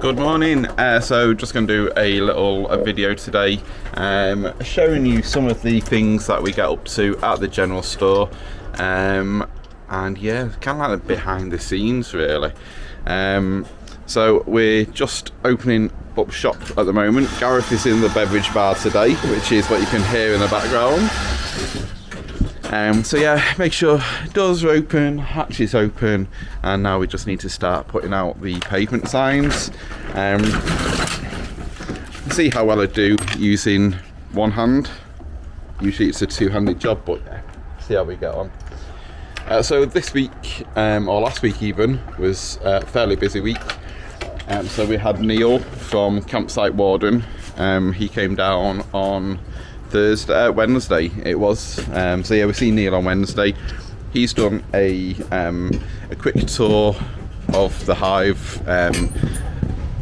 Good morning. So just going to do a little video today showing you some of the things that we get up to at the general store, and yeah, kind of like behind the scenes really. So we're just opening up shop at the moment. Gareth is in the beverage bar today, which is what you can hear in the background. So yeah, make sure doors are open, hatches open, and now we just need to start putting out the pavement signs. See how well I do using one hand. Usually it's a two-handed job, but yeah, see how we get on. So this week, or last week even, was a fairly busy week. So we had Neil from Campsite Warden. He came down on Wednesday it was. So yeah, we see Neil on Wednesday. He's done a quick tour of the Hive,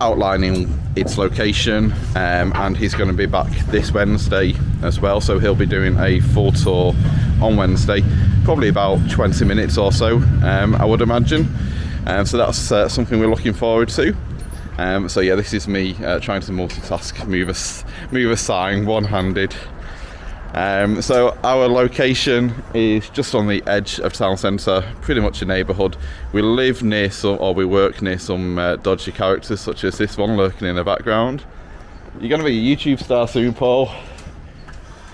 outlining its location, and he's going to be back this Wednesday as well, so he'll be doing a full tour on Wednesday, probably about 20 minutes or so, I would imagine. So that's something we're looking forward to. So yeah, this is me trying to multitask, move a sign one-handed. So our location is just on the edge of town centre, pretty much a neighbourhood. We live near some, or we work near some dodgy characters such as this one lurking in the background. You're going to be a YouTube star soon, Paul.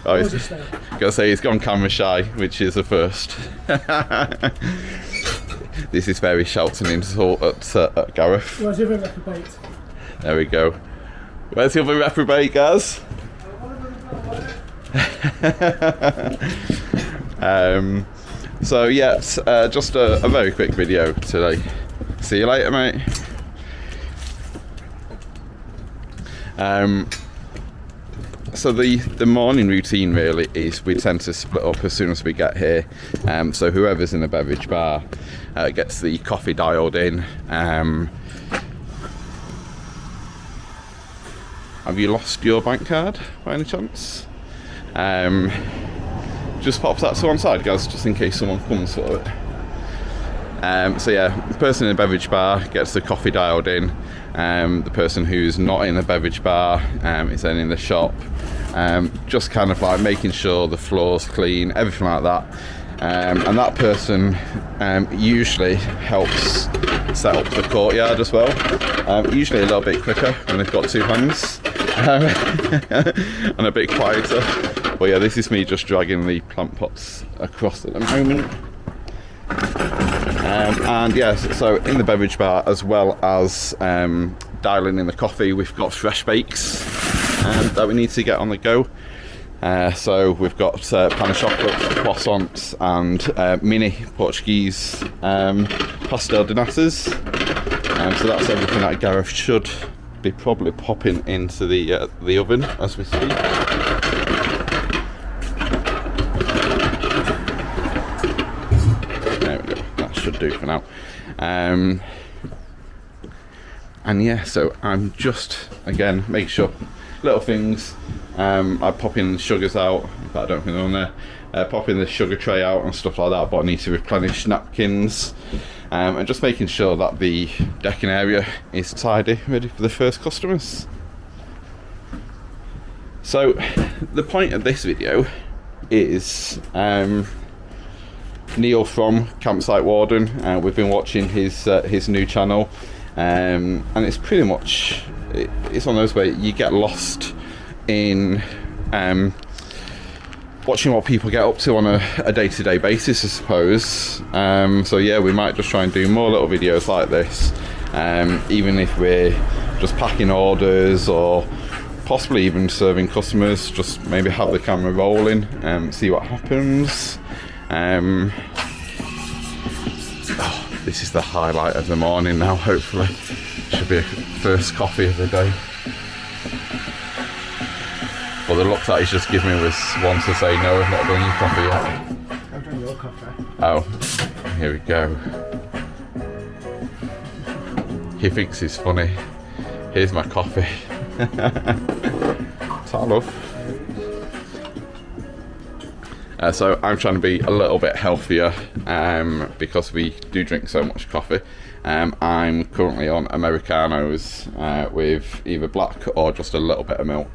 Oh, I was going to say he's gone camera shy, which is a first. This is very shouts and insult at Gareth. Where's the other reprobate? There we go. Where's the other reprobate, Gaz? So yes, just a very quick video today. See you later, mate. So the morning routine really is we tend to split up as soon as we get here. So whoever's in the beverage bar gets the coffee dialed in. Have you lost your bank card by any chance? Just pop that to one side, guys, just in case someone comes for it. So yeah, the person in the beverage bar gets the coffee dialed in. The person who's not in the beverage bar is then in the shop, just kind of like making sure the floor's clean, everything like that. And that person usually helps set up the courtyard as well. Usually a little bit quicker when they've got two hands, and a bit quieter. But yeah, this is me just dragging the plant pots across at the moment. And yes, so in the beverage bar, as well as dialing in the coffee, we've got fresh bakes that we need to get on the go. So we've got pan of chocolate, croissants, and mini Portuguese pastel de natas. So that's everything that Gareth should be probably popping into the oven as we speak. There we go. That should do for now. And yeah, so I'm just again make sure little things. I pop in the sugars out. In fact, I don't think they're on there. Popping the sugar tray out and stuff like that, but I need to replenish napkins, and just making sure that the decking area is tidy, ready for the first customers. So the point of this video is Neil from Campsite Warden. We've been watching his new channel, and it's pretty much it's one of those where you get lost in watching what people get up to on a day-to-day basis, I suppose. So yeah, we might just try and do more little videos like this, even if we're just packing orders or possibly even serving customers. Just maybe have the camera rolling and see what happens. This is the highlight of the morning now, hopefully. Should be a first coffee of the day. Well, the look that he's just given me was one to say, no, I've not done your coffee yet. I've done your coffee. Oh, here we go. He thinks he's funny. Here's my coffee. Ta love. So I'm trying to be a little bit healthier because we do drink so much coffee. I'm currently on Americanos with either black or just a little bit of milk.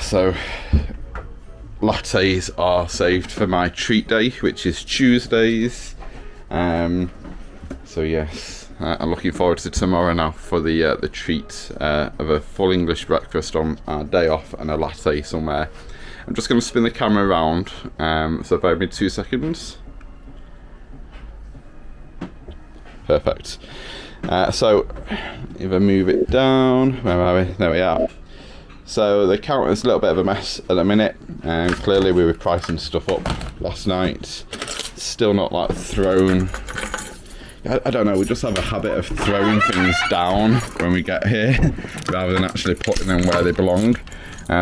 So lattes are saved for my treat day, which is Tuesdays. So yes, I'm looking forward to tomorrow now for the treat of a full English breakfast on our day off and a latte somewhere. I'm just going to spin the camera around, so bear with me 2 seconds. Perfect. So if I move it down, where are we? There we are. So the counter's a little bit of a mess at the minute, and clearly we were pricing stuff up last night. Still not like thrown. I don't know, we just have a habit of throwing things down when we get here rather than actually putting them where they belong.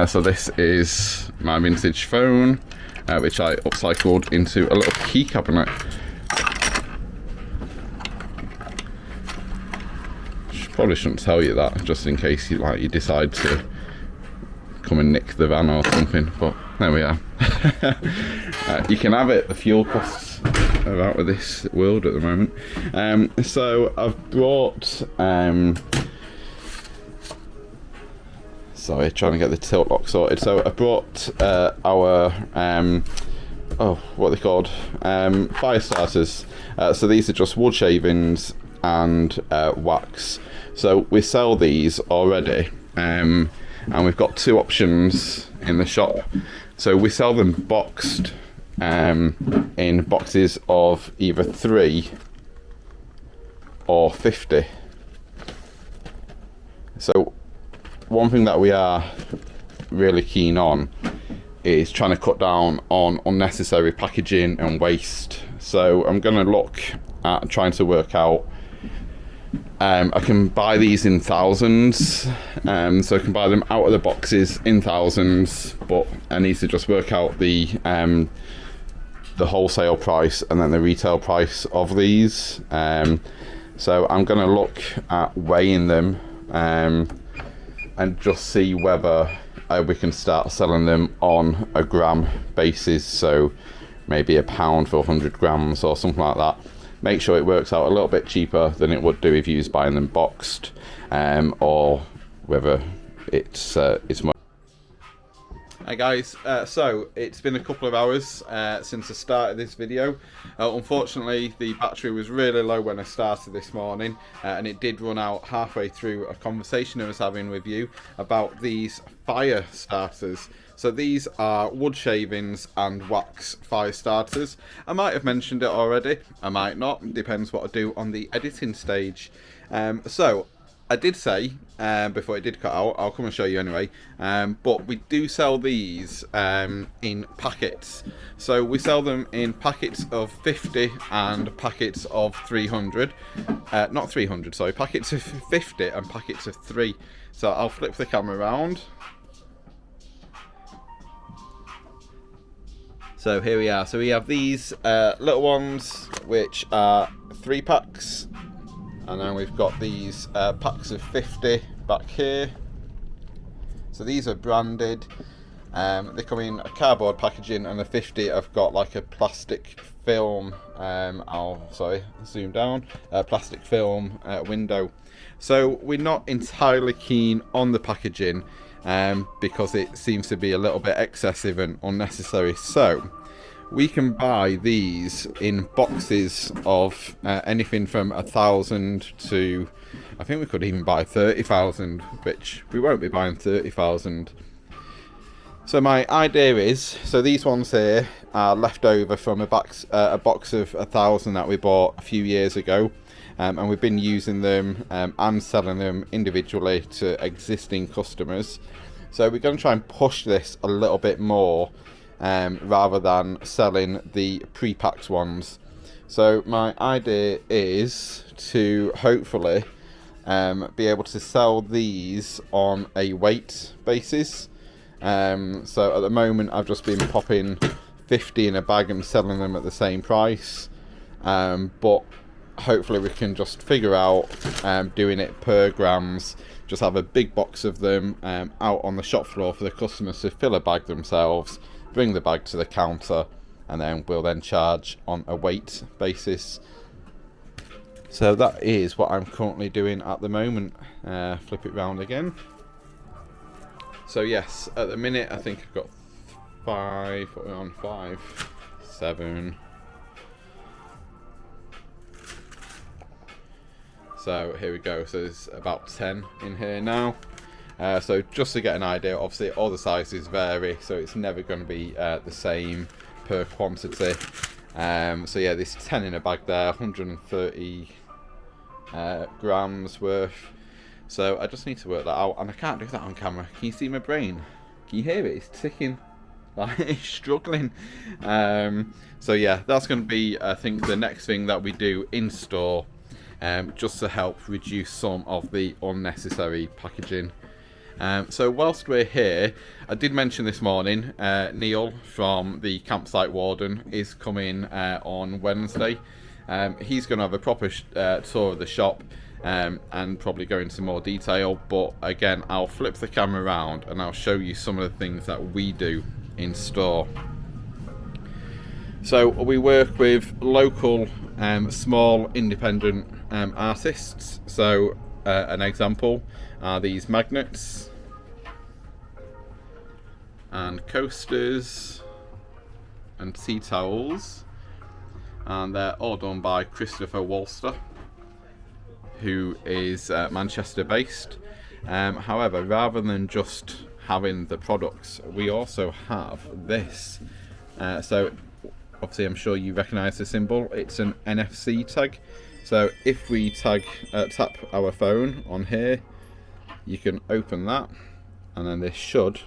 So this is my vintage phone, which I upcycled into a little key cabinet. Probably shouldn't tell you that, just in case you decide to come and nick the van or something, but there we are. You can have it. The fuel costs are out of this world at the moment. So I've brought sorry, trying to get the tilt lock sorted. So I brought our what are they called, fire starters. So these are just wood shavings and wax. So we sell these already, and we've got two options in the shop. So we sell them boxed, in boxes of either 3 or 50. So one thing that we are really keen on is trying to cut down on unnecessary packaging and waste. So I'm going to look at trying to work out, I can buy these in thousands, so I can buy them out of the boxes in thousands, but I need to just work out the wholesale price and then the retail price of these. So I'm going to look at weighing them and just see whether we can start selling them on a gram basis, so maybe £1 for 100 grams or something like that. Make sure it works out a little bit cheaper than it would do if you was buying them boxed, or whether it's more. Hi guys, so it's been a couple of hours since I started this video. Unfortunately, the battery was really low when I started this morning, and it did run out halfway through a conversation I was having with you about these fire starters. So these are wood shavings and wax fire starters. I might have mentioned it already, I might not, it depends what I do on the editing stage. So I did say, before it did cut out, I'll come and show you anyway, but we do sell these in packets. So we sell them in packets of 50 and packets of 300. Not 300, sorry, packets of 50 and packets of 3. So I'll flip the camera around. So here we are. So we have these little ones, which are 3 packs. And then we've got these packs of 50 back here. So these are branded. They come in a cardboard packaging, and the 50 have got like a plastic film. I'll zoom down. Plastic film window. So we're not entirely keen on the packaging because it seems to be a little bit excessive and unnecessary. So we can buy these in boxes of anything from 1,000 to, I think we could even buy 30,000, which we won't be buying 30,000. So my idea is, so these ones here are left over from a box of 1,000 that we bought a few years ago, and we've been using them and selling them individually to existing customers. So we're going to try and push this a little bit more, rather than selling the pre-packed ones. So my idea is to hopefully be able to sell these on a weight basis. So at the moment I've just been popping 50 in a bag and selling them at the same price, but hopefully we can just figure out doing it per grams. Just have a big box of them out on the shop floor for the customers to fill a bag themselves, bring the bag to the counter, and then we'll then charge on a weight basis. So that is what I'm currently doing at the moment. Flip it round again. So yes, at the minute I think I've got 5, what are we on, 5, 7. So here we go, so there's about 10 in here now. So just to get an idea, obviously all the sizes vary, so it's never going to be the same per quantity. So yeah, there's 10 in a bag there, 130 grams worth. So I just need to work that out, and I can't do that on camera. Can you see my brain? Can you hear it? It's ticking. Like, it's struggling. So yeah, that's going to be, I think, the next thing that we do in store, just to help reduce some of the unnecessary packaging. So whilst we're here, I did mention this morning, Neil from the campsite warden is coming on Wednesday. He's going to have a proper tour of the shop, and probably go into more detail, but again, I'll flip the camera around and I'll show you some of the things that we do in store. So we work with local small independent artists. So an example are these magnets and coasters and tea towels, and they're all done by Christopher Walster, who is Manchester based. However, rather than just having the products, we also have this. So obviously I'm sure you recognise the symbol. It's an NFC tag. So if we tap our phone on here, you can open that, and then this should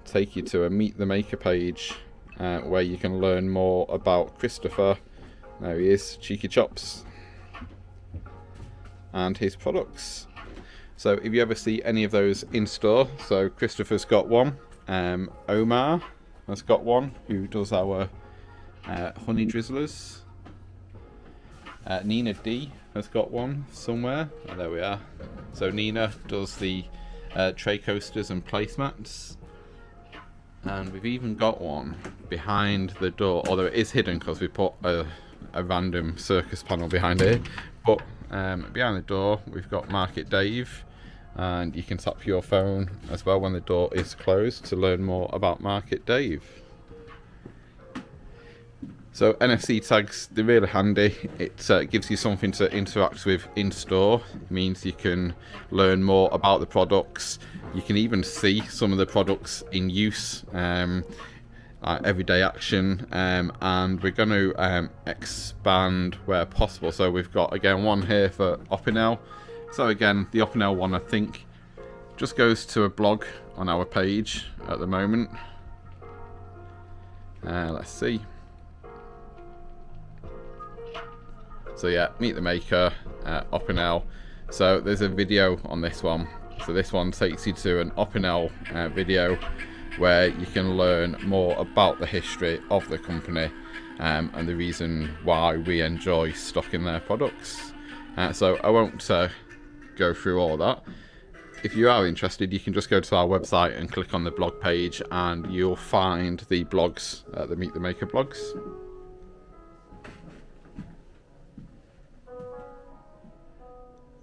take you to a Meet the Maker page, where you can learn more about Christopher. There he is, Cheeky Chops, and his products. So if you ever see any of those in store, so Christopher's got one, Omar has got one, who does our honey drizzlers, Nina D has got one somewhere, oh, there we are. So Nina does the tray coasters and placemats, and we've even got one behind the door, although it is hidden because we put a random circus panel behind it, but behind the door we've got Market Dave, and you can tap your phone as well when the door is closed to learn more about Market Dave. So NFC tags, they're really handy. It gives you something to interact with in store. It means you can learn more about the products. You can even see some of the products in use, everyday action, and we're going to expand where possible. So we've got, again, one here for Opinel. So again, the Opinel one, I think, just goes to a blog on our page at the moment. Let's see. So yeah, Meet the Maker, Opinel. So there's a video on this one. So this one takes you to an Opinel video where you can learn more about the history of the company, and the reason why we enjoy stocking their products. So I won't go through all that. If you are interested, you can just go to our website and click on the blog page, and you'll find the blogs, the Meet the Maker blogs.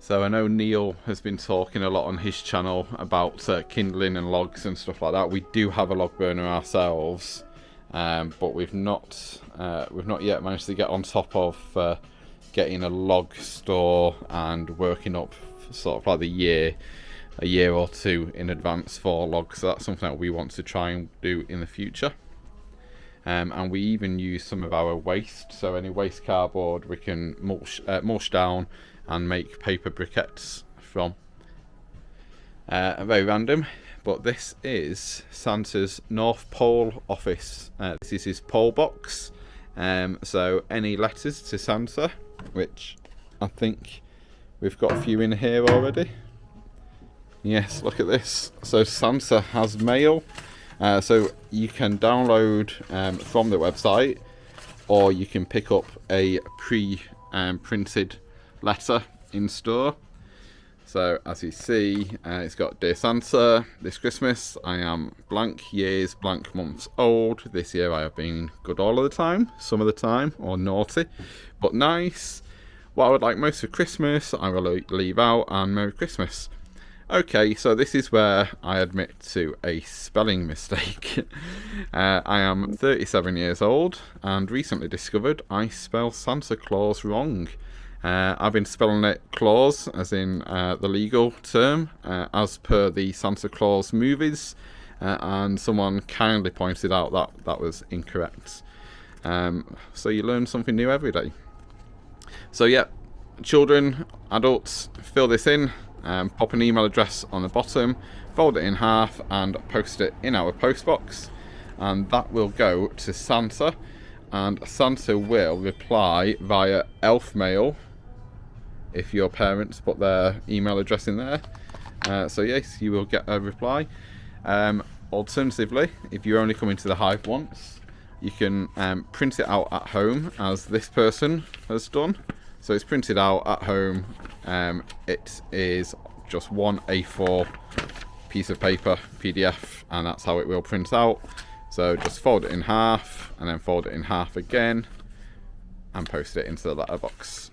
So I know Neil has been talking a lot on his channel about kindling and logs and stuff like that. We do have a log burner ourselves, but we've not yet managed to get on top of getting a log store and working up sort of like a year or two in advance for logs. So that's something that we want to try and do in the future. And we even use some of our waste, so any waste cardboard we can mulch down and make paper briquettes from. Very random, but this is Santa's North Pole office. This is his pole box. So any letters to Santa, which I think we've got a few in here already. Yes, look at this. So Santa has mail. So you can download from the website, or you can pick up a pre-printed letter in store. So as you see, it's got Dear Santa, this Christmas I am blank years, blank months old. This year I have been good all of the time, some of the time, or naughty, but nice. what I would like most for Christmas, I will leave out, and Merry Christmas. Okay, so this is where I admit to a spelling mistake. I am 37 years old and recently discovered I spell Santa Claus wrong. I've been spelling it Claus, as in the legal term, as per the Santa Claus movies, and someone kindly pointed out that that was incorrect. So you learn something new every day. So yeah, children, adults, fill this in. Pop an email address on the bottom, fold it in half and post it in our post box, and that will go to Santa, and Santa will reply via elf mail if your parents put their email address in there. So yes, you will get a reply. Alternatively, if you're only coming to the Hive once, you can print it out at home, as this person has done. So it's printed out at home. It is just one A4 piece of paper, PDF, and that's how it will print out. So just fold it in half, and then fold it in half again, and post it into the letterbox.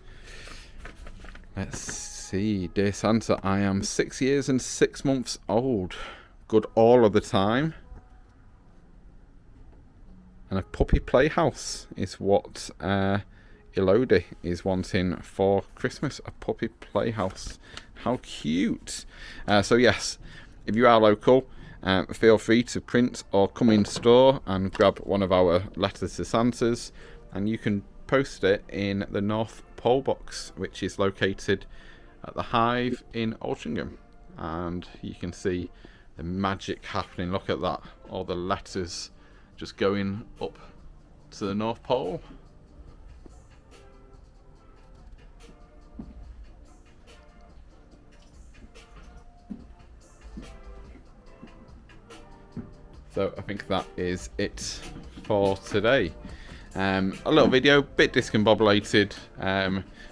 Let's see. Dear Santa, I am 6 years and 6 months old. Good all of the time. And a puppy playhouse is what Elodie is wanting for Christmas. A puppy playhouse. How cute. So yes, if you are local, feel free to print or come in store and grab one of our letters to Santas, and you can post it in the North Pole box, which is located at the Hive in Altrincham. And you can see the magic happening. Look at that, all the letters just going up to the North Pole. So I think that is it for today. A little video, bit discombobulated.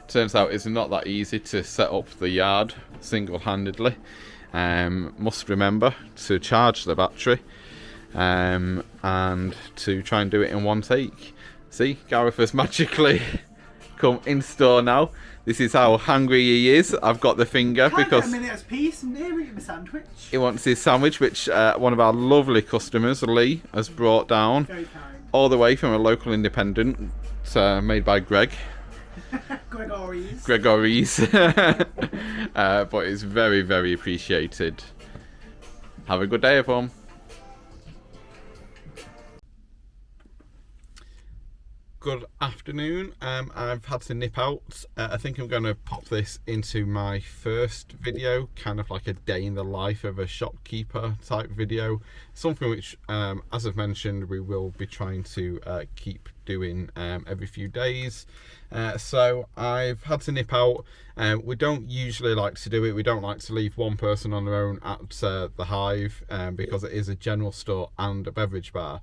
Turns out it's not that easy to set up the yard single-handedly. Must remember to charge the battery, and to try and do it in one take. See, Gareth has magically come in store now. This is how hungry he is. I've got the finger because he wants his sandwich, which one of our lovely customers, Lee, has brought down all the way from a local independent made by Greg. Gregorys. But it's very, very appreciated. Have a good day, everyone. Good afternoon. I've had to nip out. I think I'm going to pop this into my first video, kind of like a day in the life of a shopkeeper type video. Something which, as I've mentioned, we will be trying to keep doing every few days. So I've had to nip out. We don't usually like to do it. We don't like to leave one person on their own at the Hive, because it is a general store and a beverage bar.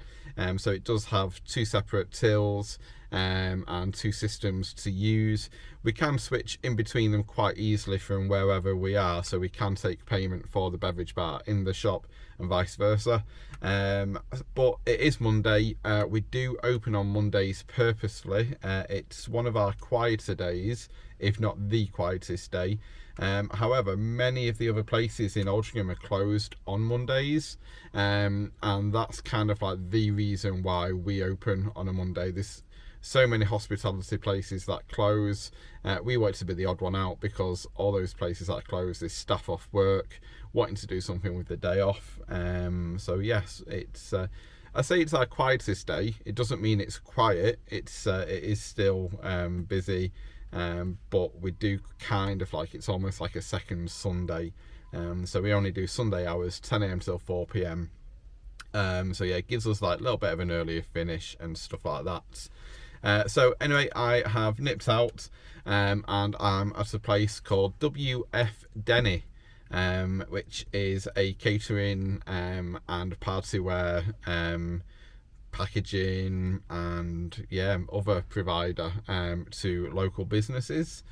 So it does have two separate tills and two systems to use. We can switch in between them quite easily from wherever we are, so we can take payment for the beverage bar in the shop and vice versa. But it is Monday. We do open on Mondays purposefully. It's one of our quieter days, if not the quietest day. However, many of the other places in Altrincham are closed on Mondays, and that's kind of like the reason why we open on a Monday. There's so many hospitality places that close. We want to be the odd one out, because all those places that close, there's staff off work wanting to do something with the day off. So yes, it's I say it's our quietest day. It doesn't mean it's quiet. It is still busy. But we do kind of like, it's almost like a second Sunday. So we only do Sunday hours, 10 a.m. till 4 p.m. So yeah, it gives us like a little bit of an earlier finish and stuff like that. So anyway, I have nipped out, and I'm at a place called WF Denny, which is a catering and party wear packaging and other provider to local businesses.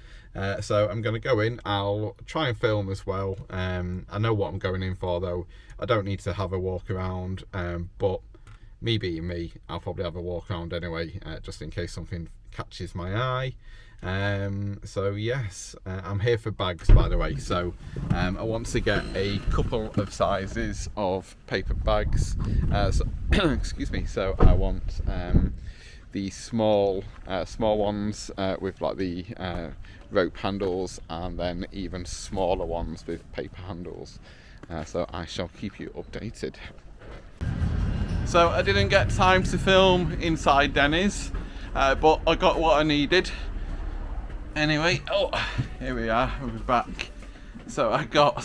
So I'm going to go in. I'll try and film as well. I know what I'm going in for, though. I don't need to have a walk around, but me being me, I'll probably have a walk around anyway, just in case something catches my eye. So yes, I'm here for bags, by the way. So I want to get a couple of sizes of paper bags. Excuse me. So I want the small ones with like the rope handles, and then even smaller ones with paper handles. So I shall keep you updated. So I didn't get time to film inside Denny's, but I got what I needed. Anyway, oh, here we are, we're back. So I got,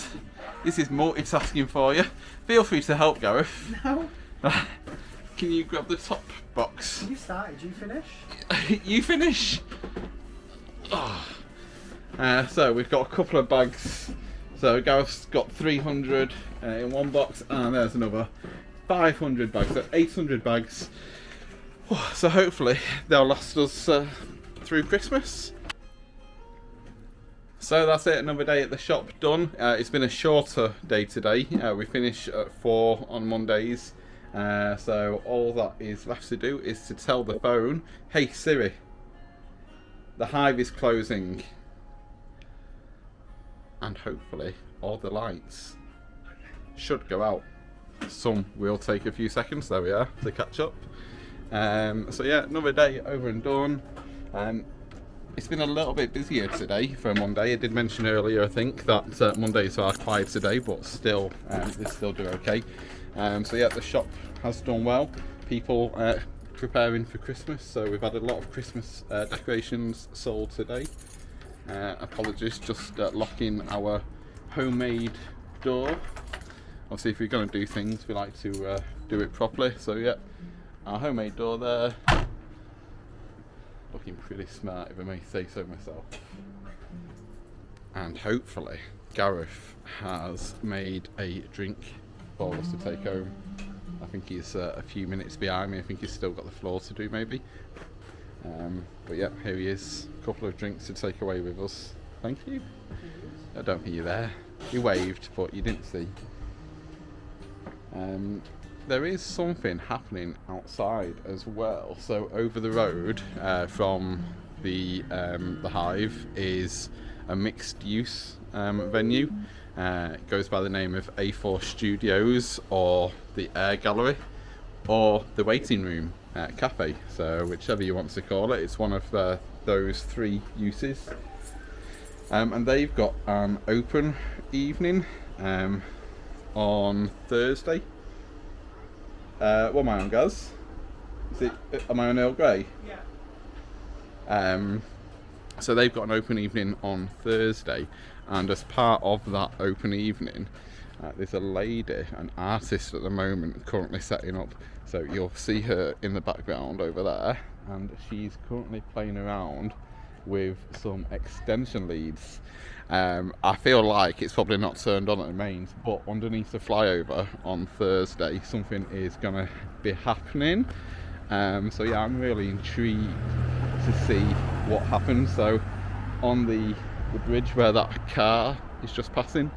this is multitasking for you. Feel free to help, Gareth. No. Can you grab the top box? You started, you finish? You finish? Oh. So we've got a couple of bags. So Gareth's got 300 in one box, and there's another 500 bags, so 800 bags. Oh, so hopefully they'll last us through Christmas. So that's it, another day at the shop done. It's been a shorter day today. We finish at 4 on Mondays. So all that is left to do is to tell the phone, hey Siri, the Hive is closing. And hopefully all the lights should go out. Some will take a few seconds, there we are, to catch up. So yeah, another day over and done. It's been a little bit busier today for Monday. I did mention earlier, I think, that Mondays are quiet today, but still, they still do okay. So yeah, the shop has done well. People preparing for Christmas, so we've had a lot of Christmas decorations sold today. Apologies, just locking our homemade door. Obviously, if you're going to do things, we like to do it properly. So yeah, our homemade door there. Looking pretty smart, if I may say so myself. And hopefully Gareth has made a drink for us to take home. I think he's a few minutes behind me. I think he's still got the floor to do maybe. But yeah, here he is. A couple of drinks to take away with us. Thank you. I don't hear you there. You waved, but you didn't see. There is something happening outside as well. So over the road from the Hive is a mixed-use venue. It goes by the name of A4 Studios, or the Air Gallery, or the Waiting Room Cafe. So whichever you want to call it, it's one of those three uses. And they've got an open evening on Thursday. What am I on, Gaz? Am I on Earl Grey? Yeah. So they've got an open evening on Thursday, and as part of that open evening, there's a lady, an artist at the moment, currently setting up. So you'll see her in the background over there, and she's currently playing around with some extension leads. I feel like it's probably not turned on at the mains, but underneath the flyover on Thursday something is going to be happening. So yeah, I'm really intrigued to see what happens. So on the bridge where that car is just passing,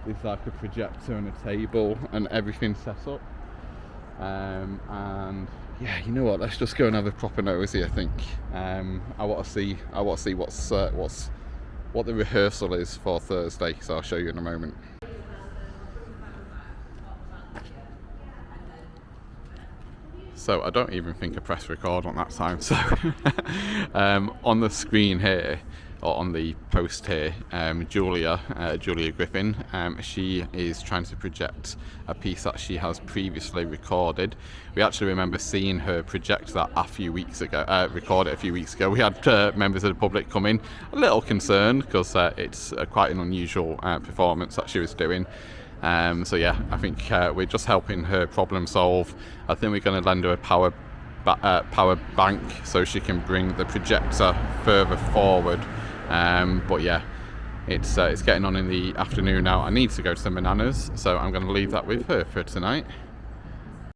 there's like a projector and a table and everything set up. And yeah, you know what? Let's just go and have a proper nosy. I think I want to see what the rehearsal is for Thursday. So I'll show you in a moment. So I don't even think I pressed record on that time. So on the screen here, or on the post here, Julia Griffin, she is trying to project a piece that she has previously recorded. We actually remember seeing her project that a few weeks ago, record it a few weeks ago. We had members of the public come in, a little concerned because it's quite an unusual performance that she was doing. So yeah, I think we're just helping her problem solve. I think we're going to lend her a power bank so she can bring the projector further forward. But yeah, it's getting on in the afternoon now. I need to go to the Bananas, so I'm going to leave that with her for tonight.